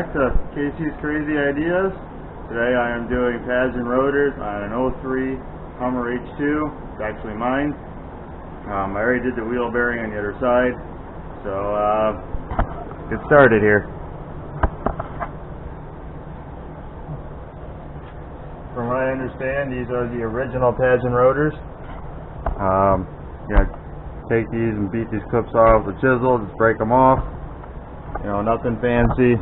back to Casey's Crazy Ideas. Today I am doing pads and rotors on an 03 Hummer H2. It's actually mine. I already did the wheel bearing on the other side, so let's get started here. From what I understand, these are the original pads and rotors. Take these and beat these clips off with a chisel, just break them off. You know, nothing fancy.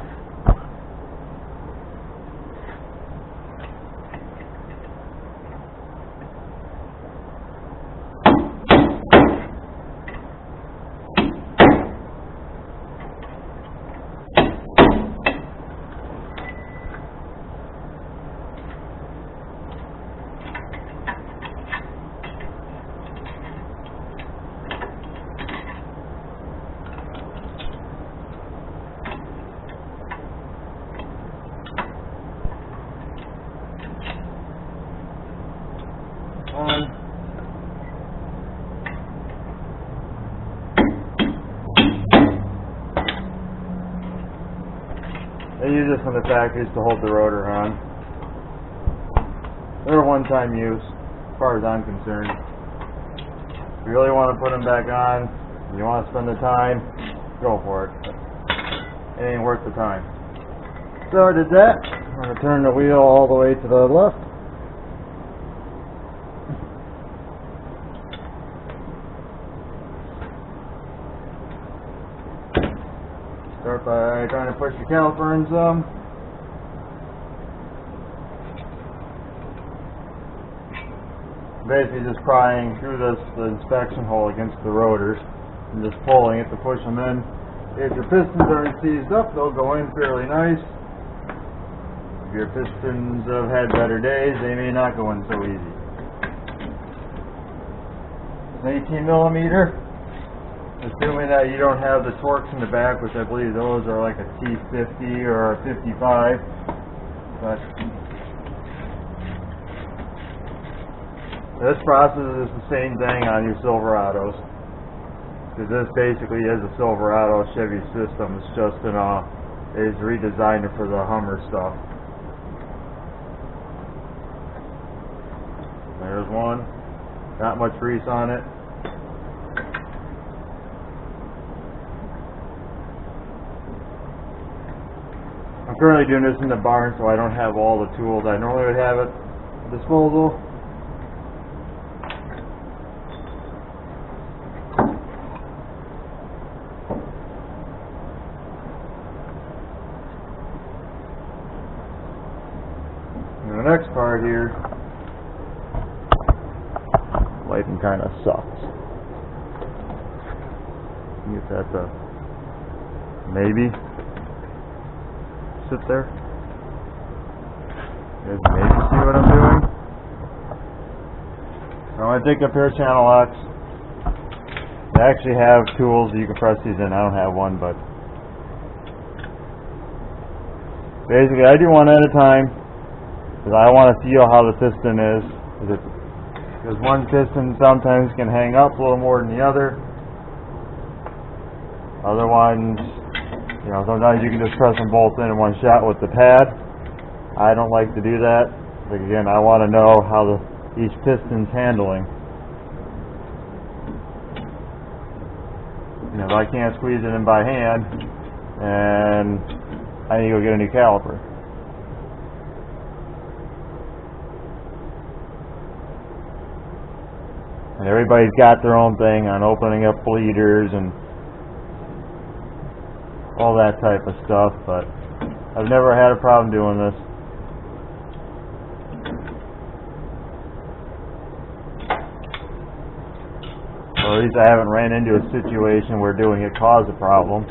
They use this from the factories to hold the rotor on. They're a one-time use, as far as I'm concerned. If you really want to put them back on, and you want to spend the time, go for it. It ain't worth the time. So I did that. I'm going to turn the wheel all the way to the left. Start by trying to push the caliper in some. Basically just prying through the inspection hole against the rotors and just pulling it to push them in. If your pistons aren't seized up, they'll go in fairly nice. If your pistons have had better days, they may not go in so easy. An 18 millimeter. Assuming that you don't have the Torx in the back, which I believe those are like a T50 or a 55. But this process is the same thing on your Silverados. Because this basically is a Silverado Chevy system. It's just it's redesigned it for the Hummer stuff. There's one. Not much grease on it. I'm currently doing this in the barn, so I don't have all the tools I normally would have at disposal. And the next part here, lighting kind of sucks. Get that to maybe sit there. You guys maybe see what I'm doing. So I'm going to take up here channel locks. They actually have tools that you can press these in. I don't have one, but basically I do one at a time because I want to feel how the piston is. Because one piston sometimes can hang up a little more than the other. Other ones, you know, sometimes you can just press them both in one shot with the pad. I don't like to do that. But again, I want to know how each piston's handling. You know, if I can't squeeze it in by hand, and I need to go get a new caliper. And everybody's got their own thing on opening up bleeders and all that type of stuff, but I've never had a problem doing this. Or at least I haven't ran into a situation where doing it caused a problem.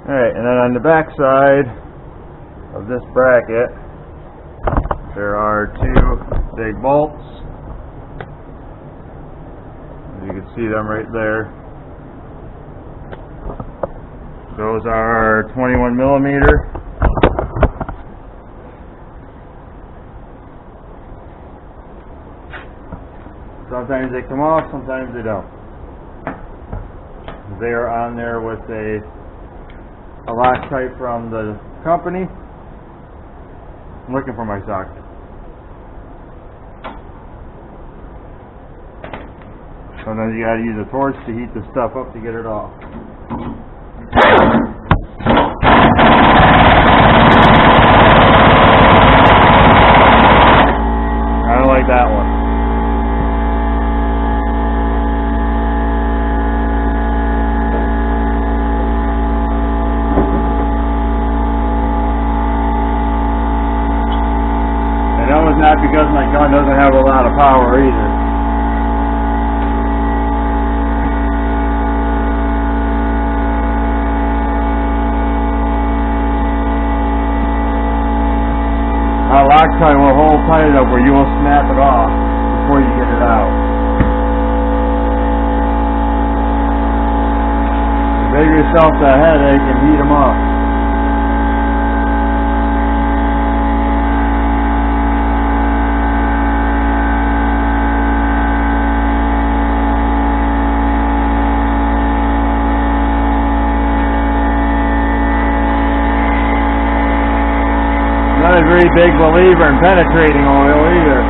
Alright, and then on the back side of this bracket there are two big bolts. You can see them right there. Those are 21 millimeter. Sometimes they come off, sometimes they don't. They are on there with a Loctite from the company. I'm looking for my socket. So then you gotta use a torch to heat the stuff up to get it off. I don't like that one. And that was not because my gun doesn't have a lot of power either. Loctite will hold tight enough where you will snap it off before you get it out. Save yourself the headache and heat them up. I'm not a very big believer in penetrating oil either.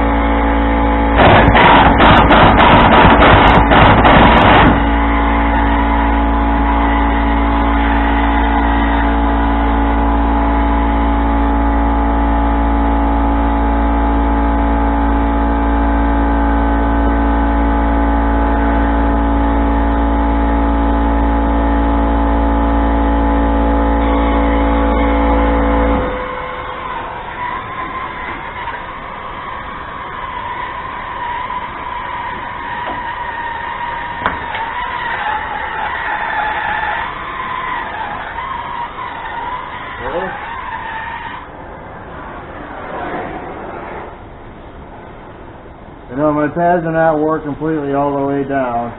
You know, my pads are not work completely all the way down,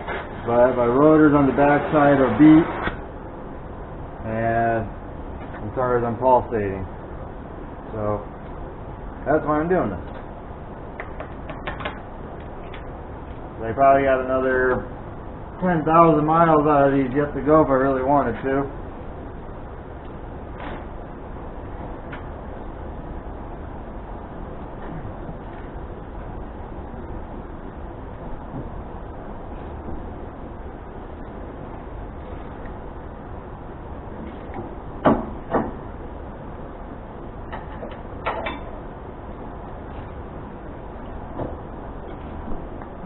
but my rotors on the back side are beat, and as far as I'm pulsating. So, that's why I'm doing this. I probably got another 10,000 miles out of these yet to go if I really wanted to.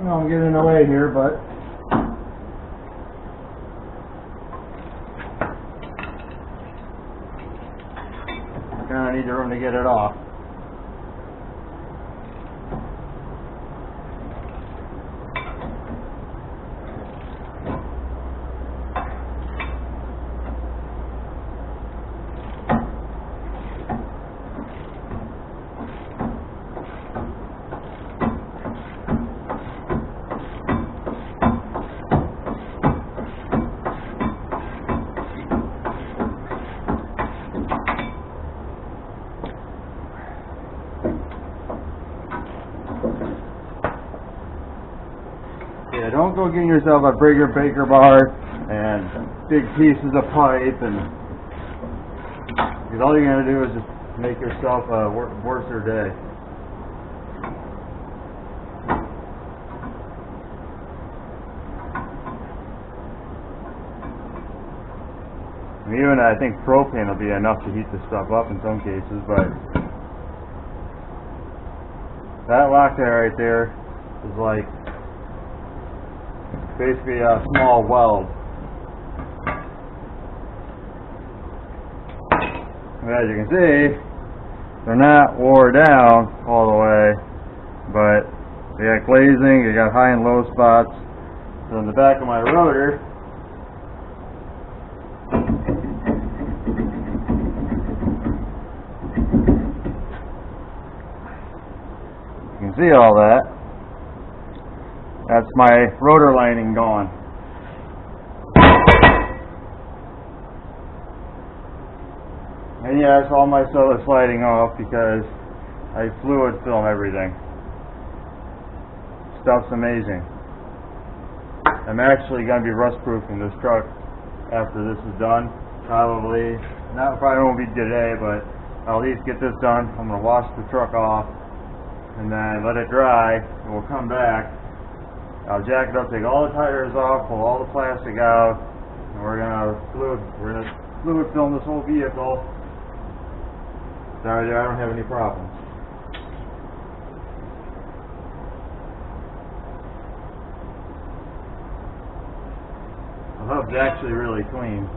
I'm getting in the way here, but I kind of need the room to get it off. Yeah, don't go get yourself a bigger baker bar and big pieces of pipe, and because all you're going to do is just make yourself a worser day. And even I think propane will be enough to heat this stuff up in some cases, but that Loctite right there is like basically a small weld. And as you can see, they're not wore down all the way, but they got glazing, they got high and low spots. So in the back of my rotor, you can see all that. That's my rotor lining gone. And yes, all my stuff is sliding off because I fluid film everything. Stuff's amazing. I'm actually going to be rust proofing this truck after this is done. Probably won't be today, but I'll at least get this done. I'm gonna wash the truck off and then let it dry, and we'll come back. I'll jack it up, take all the tires off, pull all the plastic out, and we're gonna fluid film this whole vehicle. Sorry, I don't have any problems. The hub's actually really clean.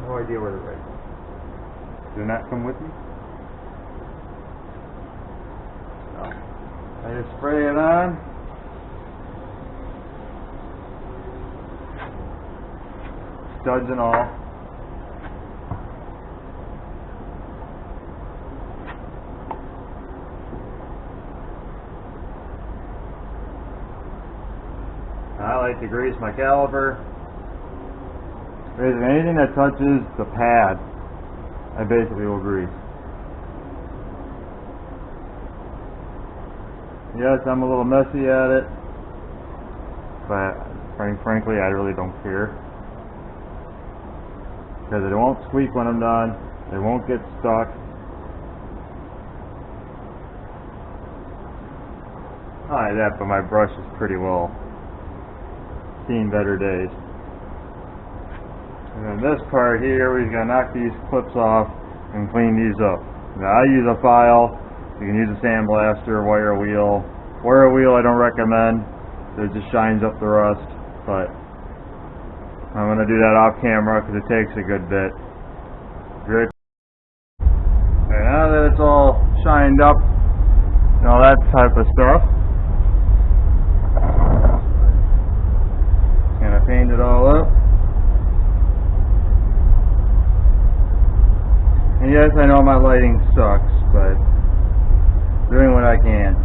No idea where the right one. Did it not come with me? No. I just spray it on. Studs and all. I like to grease my caliper. Basically, anything that touches the pad, I basically will grease. Yes, I'm a little messy at it, but frankly, I really don't care. Because it won't squeak when I'm done, it won't get stuck. Not like that, but my brush is pretty well seen better days. And then this part here, we're going to knock these clips off and clean these up. Now I use a file. You can use a sandblaster, wire wheel. Wire wheel I don't recommend. It just shines up the rust. But I'm going to do that off camera because it takes a good bit. Good. Okay, now that it's all shined up and all that type of stuff, I'm going to paint it all up. And yes, I know my lighting sucks, but doing what I can.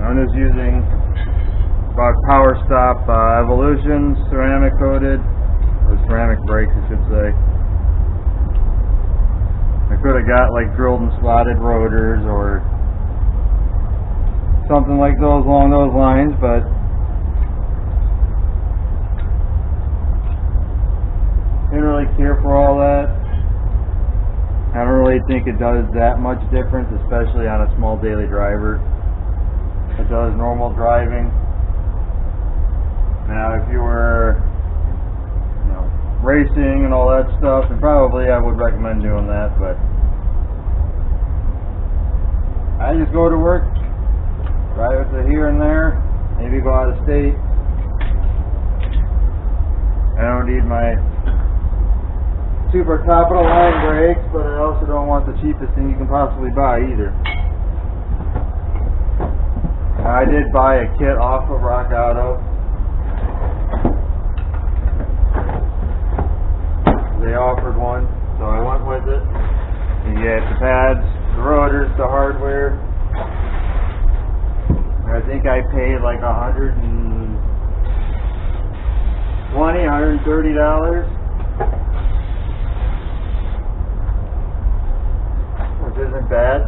I'm just using Power Stop Evolution ceramic coated, or ceramic brakes I should say. I could have got like drilled and slotted rotors or something like those along those lines, but didn't really care for all that. I don't really think it does that much difference, especially on a small daily driver. It does normal driving. Now if you were racing and all that stuff, and probably I would recommend doing that, but I just go to work, drive it to here and there, maybe go out of state. I don't need my super top of the line brakes, but I also don't want the cheapest thing you can possibly buy either. I did buy a kit off of Rock Auto. They offered one, so I went with it. You get the pads, the rotors, the hardware. I think I paid like $130, which isn't bad,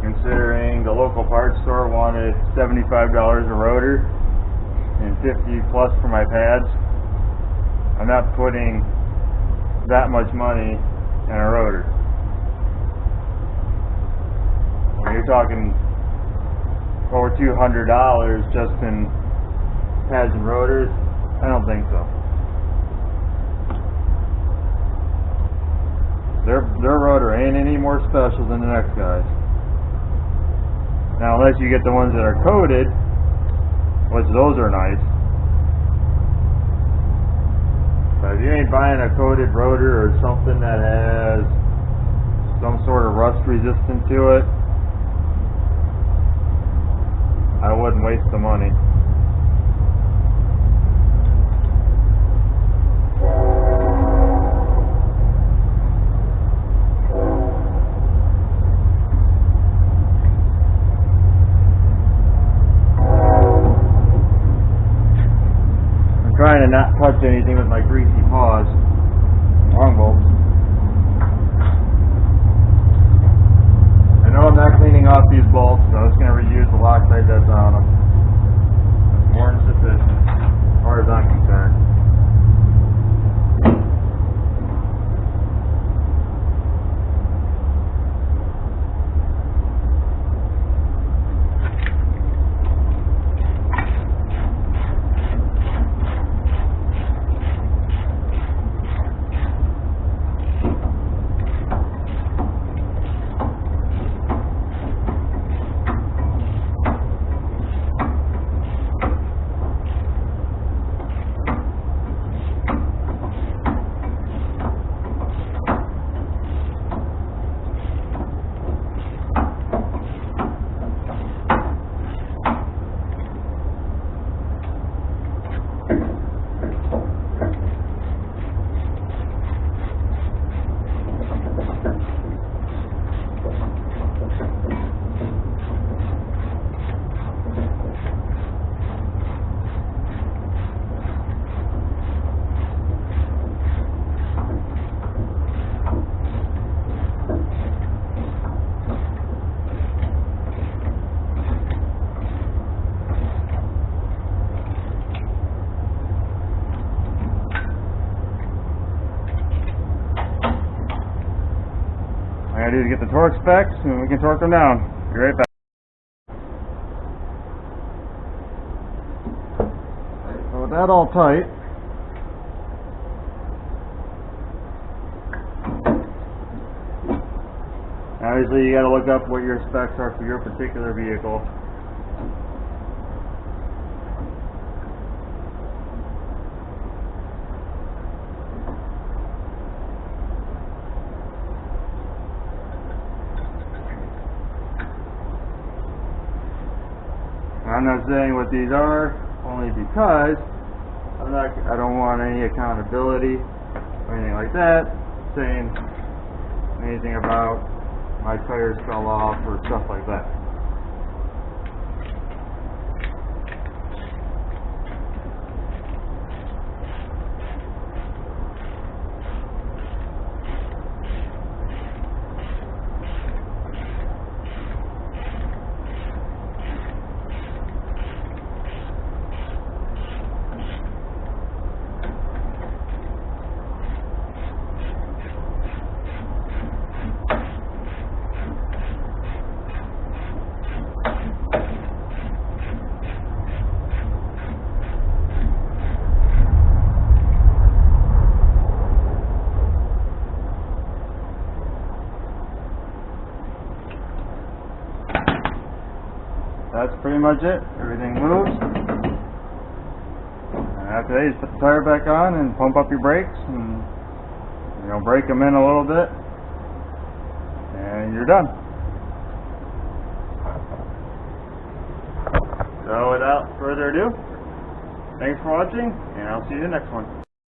considering the local parts store wanted $75 a rotor and $50 plus for my pads. I'm not putting that much money in a rotor. When you're talking over $200 just in pads and rotors, I don't think so. Their rotor ain't any more special than the next guy's. Now, unless you get the ones that are coated, which those are nice. But if you ain't buying a coated rotor or something that has some sort of rust resistant to it, I wouldn't waste the money. trying to not touch anything with my greasy paws. Wrong bolts. I know I'm not cleaning off these bolts, so I'm just going to reuse the Loctite that's on them. That's more than sufficient, as far as I'm concerned. All I gotta do is get the torque specs and we can torque them down. Be right back. So with that all tight, obviously you gotta look up what your specs are for your particular vehicle. I'm not saying what these are, only because I don't want any accountability or anything like that, saying anything about my tires fell off or stuff like that. That's pretty much it. Everything moves. And after that, you just put the tire back on and pump up your brakes and brake them in a little bit, and you're done. So without further ado, thanks for watching, and I'll see you in the next one.